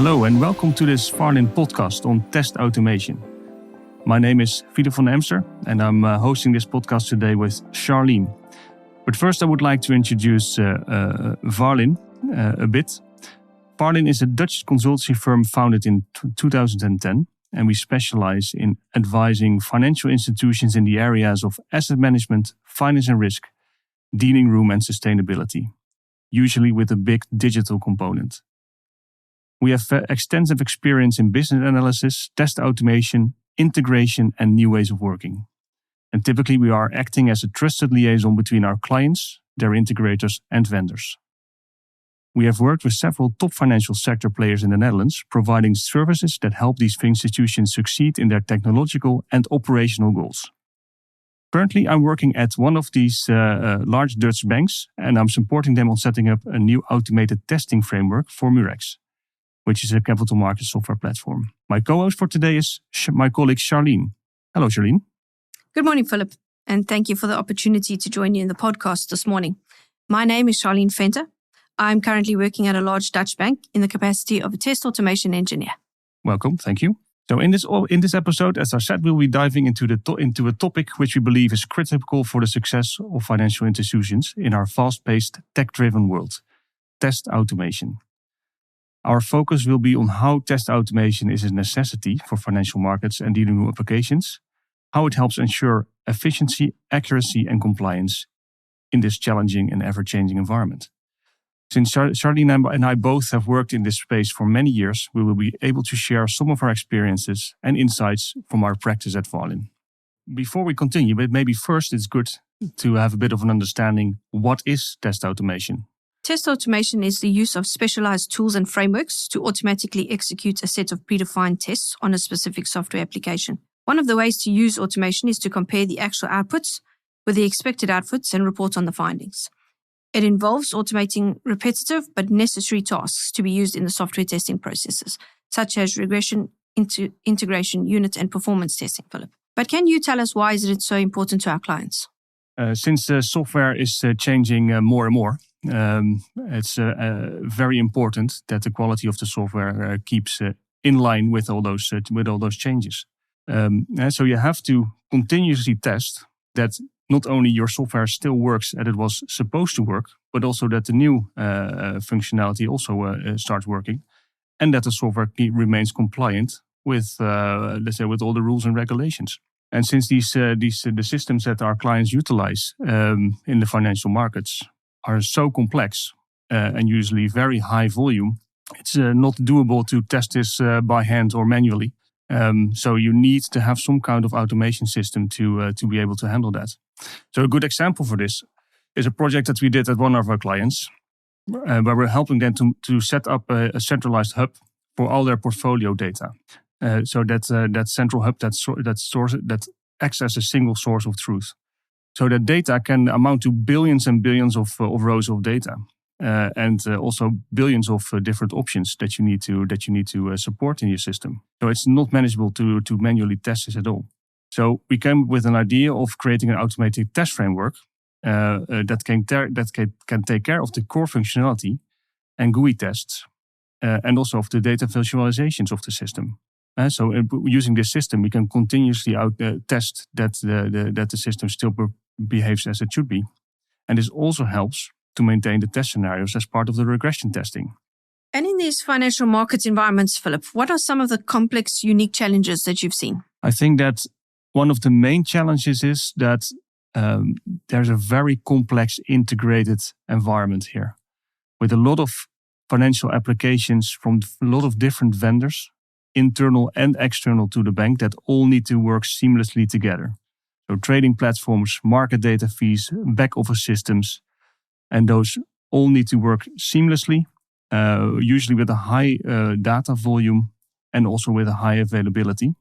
Hello and welcome to this Varrlyn Podcast on test automation. My name is Philip van Emster and I'm hosting this podcast today with Charlene. But first I would like to introduce Varrlyn a bit. Varrlyn is a Dutch consultancy firm founded in 2010 and we specialize in advising financial institutions in the areas of asset management, finance and risk, dealing room and sustainability, usually with a big digital component. We have extensive experience in business analysis, test automation, integration, and new ways of working. And typically we are acting as a trusted liaison between our clients, their integrators, and vendors. We have worked with several top financial sector players in the Netherlands, providing services that help these institutions succeed in their technological and operational goals. Currently, I'm working at one of these large Dutch banks, and I'm supporting them on setting up a new automated testing framework for Murex, which is a capital market software platform. My co-host for today is my colleague Charlene. Hello, Charlene. Good morning, Philip, and thank you for the opportunity to join you in the podcast this morning. My name is Charlene Venter. I'm currently working at a large Dutch bank in the capacity of a test automation engineer. Welcome, thank you. So in this episode, as I said, we'll be diving into a topic which we believe is critical for the success of financial institutions in our fast-paced, tech-driven world: test automation. Our focus will be on how test automation is a necessity for financial markets and dealing room applications, how it helps ensure efficiency, accuracy, and compliance in this challenging and ever-changing environment. Since Charlene and I both have worked in this space for many years, we will be able to share some of our experiences and insights from our practice at Varrlyn. Before we continue, but maybe first it's good to have a bit of an understanding, what is test automation? Test automation is the use of specialized tools and frameworks to automatically execute a set of predefined tests on a specific software application. One of the ways to use automation is to compare the actual outputs with the expected outputs and report on the findings. It involves automating repetitive but necessary tasks to be used in the software testing processes, such as regression, integration, unit, and performance testing, Philip. But can you tell us why is it so important to our clients? Since the software is changing more and more, it's very important that the quality of the software keeps in line with all those changes. So you have to continuously test that not only your software still works as it was supposed to work, but also that the new functionality also starts working, and that the software remains compliant with, with all the rules and regulations. And since the systems that our clients utilize in the financial markets are so complex and usually very high volume, it's not doable to test this by hand or manually. So you need to have some kind of automation system to be able to handle that. So a good example for this is a project that we did at one of our clients, where we're helping them to set up a centralized hub for all their portfolio data. So that central hub that acts as a single source of truth. So that data can amount to billions and billions of rows of data, and also billions of different options that you need to support in your system. So it's not manageable to manually test this at all. So we came with an idea of creating an automated test framework that can take care of the core functionality and GUI tests, and also of the data visualizations of the system. So using this system, we can continuously test that the system still behaves as it should be. And this also helps to maintain the test scenarios as part of the regression testing. And in these financial market environments, Philip, what are some of the complex, unique challenges that you've seen? I think that one of the main challenges is that there's a very complex integrated environment here with a lot of financial applications from a lot of different vendors, internal and external to the bank, that all need to work seamlessly together. So trading platforms, market data feeds, back office systems, and those all need to work seamlessly, usually with a high data volume and also with a high availability.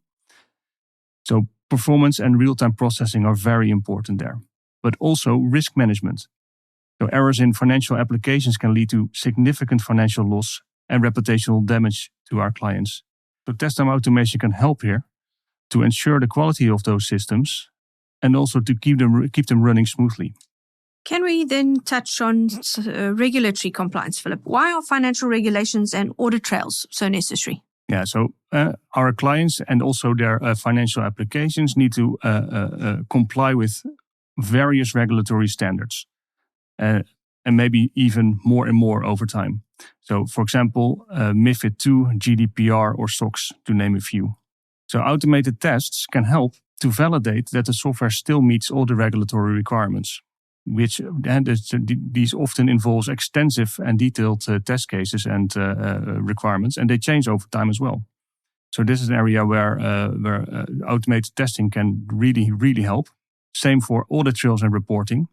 So performance and real-time processing are very important there, but also risk management. So errors in financial applications can lead to significant financial loss and reputational damage to our clients. So test automation can help here to ensure the quality of those systems and also to keep them running smoothly. Can we then touch on regulatory compliance, Philip? Why are financial regulations and audit trails so necessary? Yeah, so our clients and also their financial applications need to comply with various regulatory standards, and maybe even more and more over time. So, for example, MiFID II, GDPR, or SOX, to name a few. So automated tests can help to validate that the software still meets all the regulatory requirements, which these often involves extensive and detailed test cases and requirements, and they change over time as well. So this is an area where automated testing can really, really help. Same for audit trails and reporting.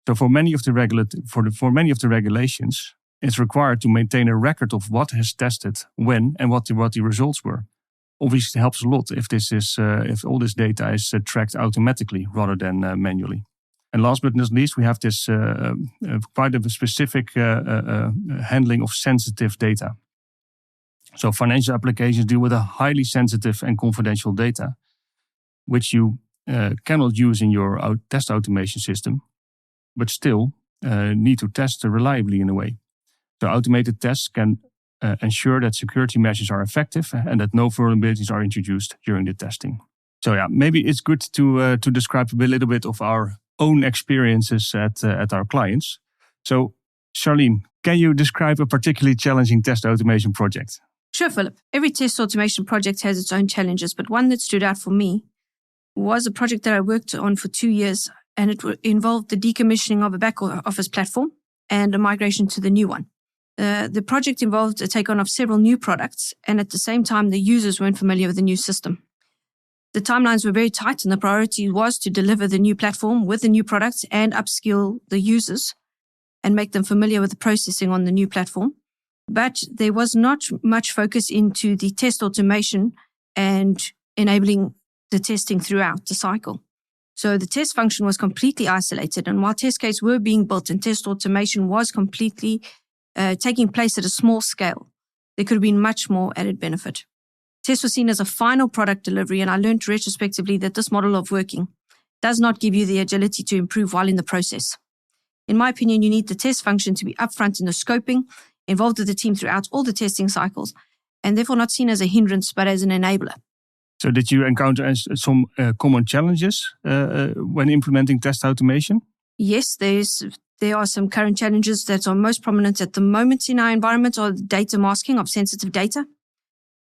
So for many of the regulations, it's required to maintain a record of what has tested, when, and what the results were. Obviously, it helps a lot if all this data is tracked automatically rather than manually. And last but not least, we have this quite a specific handling of sensitive data. So financial applications deal with a highly sensitive and confidential data, which you cannot use in your test automation system, but still need to test reliably in a way. So automated tests can ensure that security measures are effective and that no vulnerabilities are introduced during the testing. So yeah, maybe it's good to describe a little bit of our own experiences at our clients. So Charlene, can you describe a particularly challenging test automation project? Sure, Philip. Every test automation project has its own challenges, but one that stood out for me was a project that I worked on for 2 years, and it involved the decommissioning of a back office platform and a migration to the new one. The project involved a take-on of several new products, and at the same time, the users weren't familiar with the new system. The timelines were very tight, and the priority was to deliver the new platform with the new products and upskill the users and make them familiar with the processing on the new platform. But there was not much focus into the test automation and enabling the testing throughout the cycle. So the test function was completely isolated, and while test cases were being built and test automation was completely taking place at a small scale, there could have been much more added benefit. Test was seen as a final product delivery, and I learned retrospectively that this model of working does not give you the agility to improve while in the process. In my opinion, you need the test function to be upfront in the scoping, involved with the team throughout all the testing cycles, and therefore not seen as a hindrance, but as an enabler. So did you encounter some common challenges when implementing test automation? Yes, there are some current challenges that are most prominent at the moment in our environment are the data masking of sensitive data.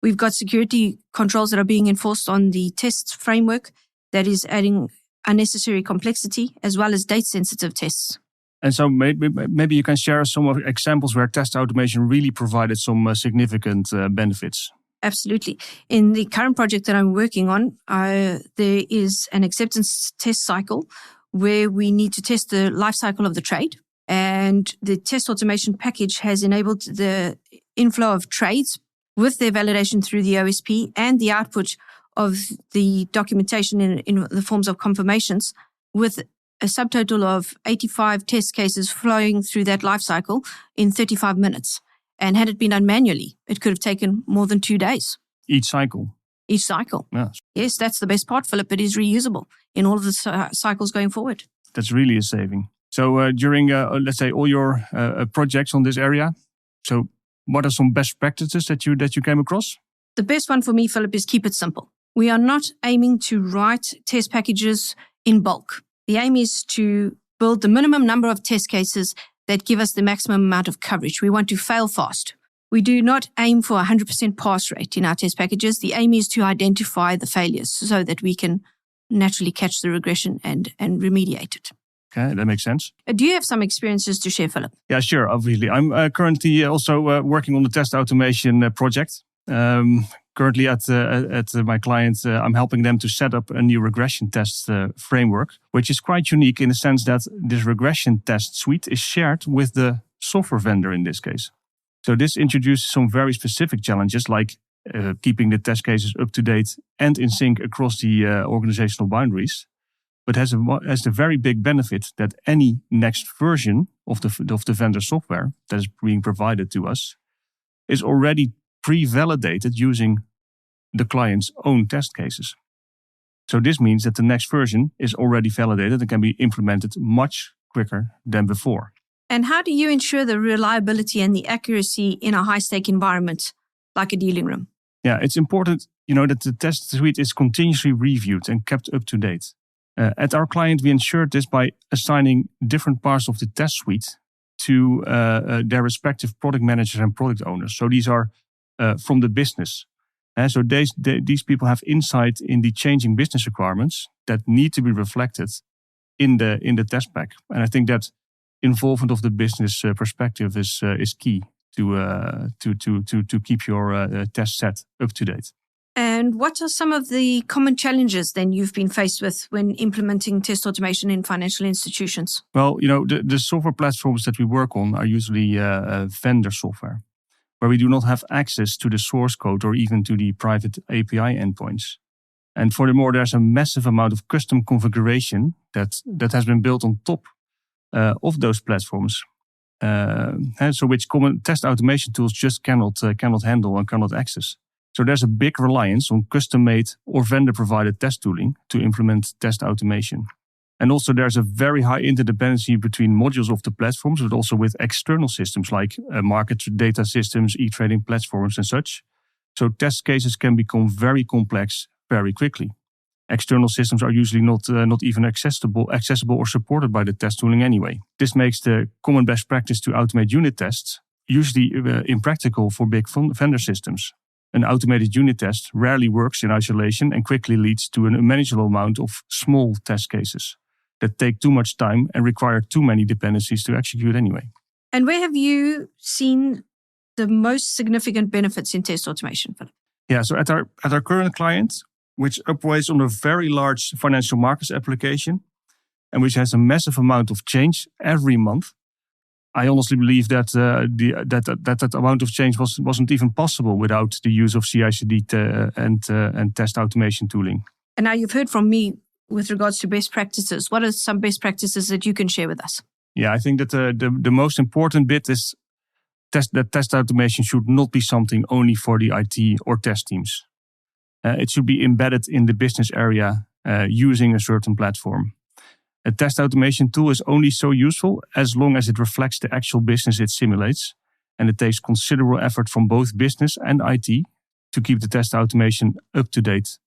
We've got security controls that are being enforced on the test framework that is adding unnecessary complexity, as well as date-sensitive tests. And so maybe you can share some of examples where test automation really provided some significant benefits. Absolutely. In the current project that I'm working on, there is an acceptance test cycle where we need to test the life cycle of the trade. And the test automation package has enabled the inflow of trades with their validation through the OSP and the output of the documentation in the forms of confirmations, with a subtotal of 85 test cases flowing through that life cycle in 35 minutes. And had it been done manually, it could have taken more than 2 days. Each cycle? Each cycle. Yes. Yes, that's the best part, Philip. It is reusable in all of the cycles going forward. That's really a saving. So during, let's say, all your projects on this area, so what are some best practices that you came across? The best one for me, Philip, is keep it simple. We are not aiming to write test packages in bulk. The aim is to build the minimum number of test cases that give us the maximum amount of coverage. We want to fail fast. We do not aim for a 100% pass rate in our test packages. The aim is to identify the failures so that we can naturally catch the regression and remediate it. Okay, that makes sense. Do you have some experiences to share, Philip? Yeah, sure, obviously. I'm currently also working on the test automation project. Currently at my client, I'm helping them to set up a new regression test framework, which is quite unique in the sense that this regression test suite is shared with the software vendor in this case. So this introduces some very specific challenges like keeping the test cases up to date and in sync across the organizational boundaries, but has the very big benefit that any next version of the vendor software that is being provided to us is already pre-validated using the client's own test cases. So this means that the next version is already validated and can be implemented much quicker than before. And how do you ensure the reliability and the accuracy in a high-stake environment like a dealing room? Yeah, it's important, that the test suite is continuously reviewed and kept up to date. At our client, we ensured this by assigning different parts of the test suite to their respective product managers and product owners. So these are from the business. So these people have insight in the changing business requirements that need to be reflected in the test pack. And I think that involvement of the business perspective is key to keep your test set up to date. And what are some of the common challenges then you've been faced with when implementing test automation in financial institutions? Well, the software platforms that we work on are usually vendor software, where we do not have access to the source code or even to the private API endpoints. And furthermore, there's a massive amount of custom configuration that has been built on top of those platforms. So which common test automation tools just cannot handle and cannot access. So there's a big reliance on custom-made or vendor-provided test tooling to implement test automation. And also there's a very high interdependency between modules of the platforms, but also with external systems like market data systems, e-trading platforms and such. So test cases can become very complex very quickly. External systems are usually not even accessible or supported by the test tooling anyway. This makes the common best practice to automate unit tests usually impractical for big vendor systems. An automated unit test rarely works in isolation and quickly leads to an unmanageable amount of small test cases that take too much time and require too many dependencies to execute anyway. And where have you seen the most significant benefits in test automation, Philip? Yeah, so at our current client, which operates on a very large financial markets application and which has a massive amount of change every month, I honestly believe that that amount of change wasn't even possible without the use of CI/CD and test automation tooling. And now you've heard from me with regards to best practices. What are some best practices that you can share with us? Yeah, I think that the most important bit is that test automation should not be something only for the IT or test teams. It should be embedded in the business area using a certain platform. A test automation tool is only so useful as long as it reflects the actual business it simulates, and it takes considerable effort from both business and IT to keep the test automation up to date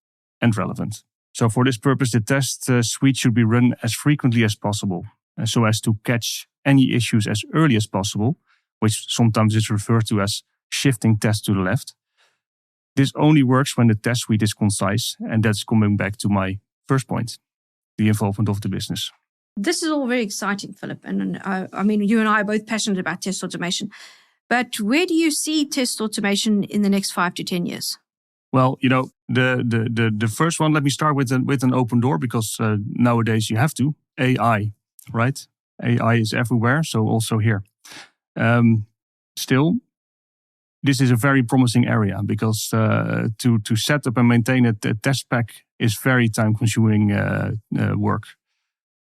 and relevant. So for this purpose, the test suite should be run as frequently as possible, so as to catch any issues as early as possible, which sometimes is referred to as shifting tests to the left. This only works when the test suite is concise, and that's coming back to my first point, the involvement of the business. This is all very exciting, Philip. And I mean, you and I are both passionate about test automation. But where do you see test automation in the next 5 to 10 years? Well, the first one, let me start with an open door, because nowadays you have to. AI, right? AI is everywhere, so also here. Still, this is a very promising area because to set up and maintain a test pack is very time-consuming work.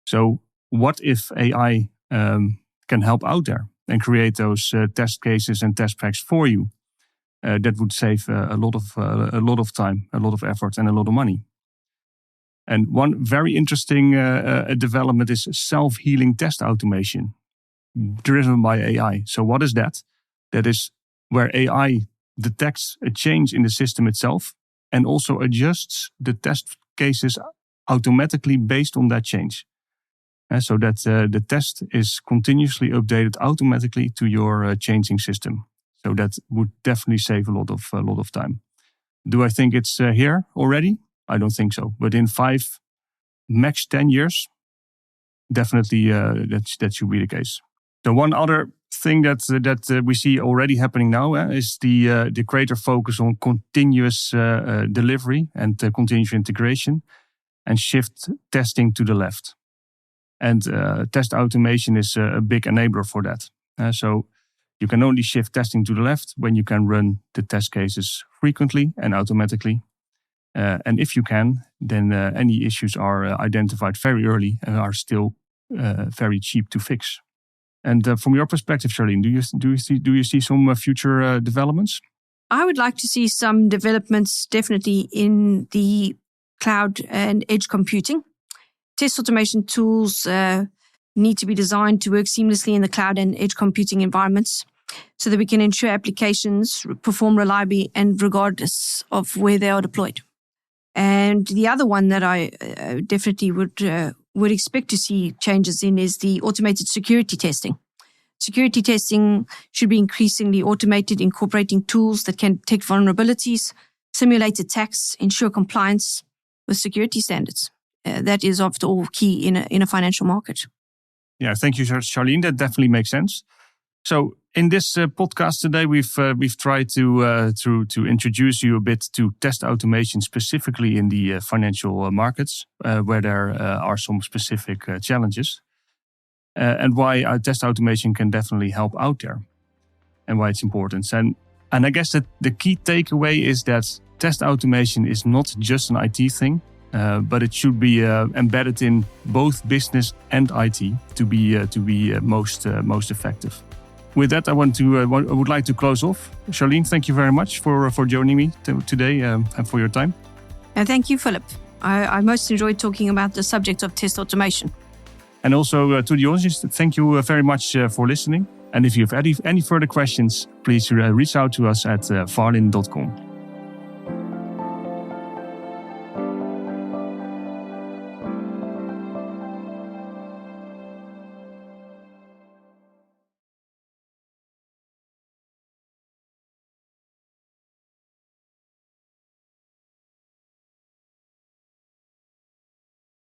So what if AI can help out there and create those test cases and test packs for you? That would save a lot of time, a lot of effort, and a lot of money. And one very interesting development is self-healing test automation, driven by AI. So what is that? That is where AI detects a change in the system itself and also adjusts the test cases automatically based on that change. So that the test is continuously updated automatically to your changing system. So that would definitely save a lot of time. Do I think it's here already? I don't think so. But in 5, max 10 years, definitely that should be the case. So one other thing that we see already happening now is the greater focus on continuous delivery and continuous integration, and shift testing to the left. And test automation is a big enabler for that. So you can only shift testing to the left when you can run the test cases frequently and automatically. And if you can, then any issues are identified very early and are still very cheap to fix. And from your perspective, Charlene, do you see some future developments? I would like to see some developments definitely in the cloud and edge computing. Test automation tools need to be designed to work seamlessly in the cloud and edge computing environments so that we can ensure applications perform reliably and regardless of where they are deployed. And the other one that I definitely would expect to see changes in is the automated security testing. Security testing should be increasingly automated, incorporating tools that can detect vulnerabilities, simulate attacks, ensure compliance with security standards. That is, after all, key in a financial market. Yeah, thank you, Charlene. That definitely makes sense. So, in this podcast today, we've tried to introduce you a bit to test automation, specifically in the financial markets, where there are some specific challenges, and why test automation can definitely help out there, and why it's important. And I guess that the key takeaway is that test automation is not just an IT thing. But it should be embedded in both business and IT to be most effective. With that, I would like to close off. Charlene, thank you very much for joining me today and for your time. And thank you, Philip. I most enjoyed talking about the subject of test automation. And also to the audience, thank you very much for listening. And if you have any further questions, please reach out to us at varrlyn.com.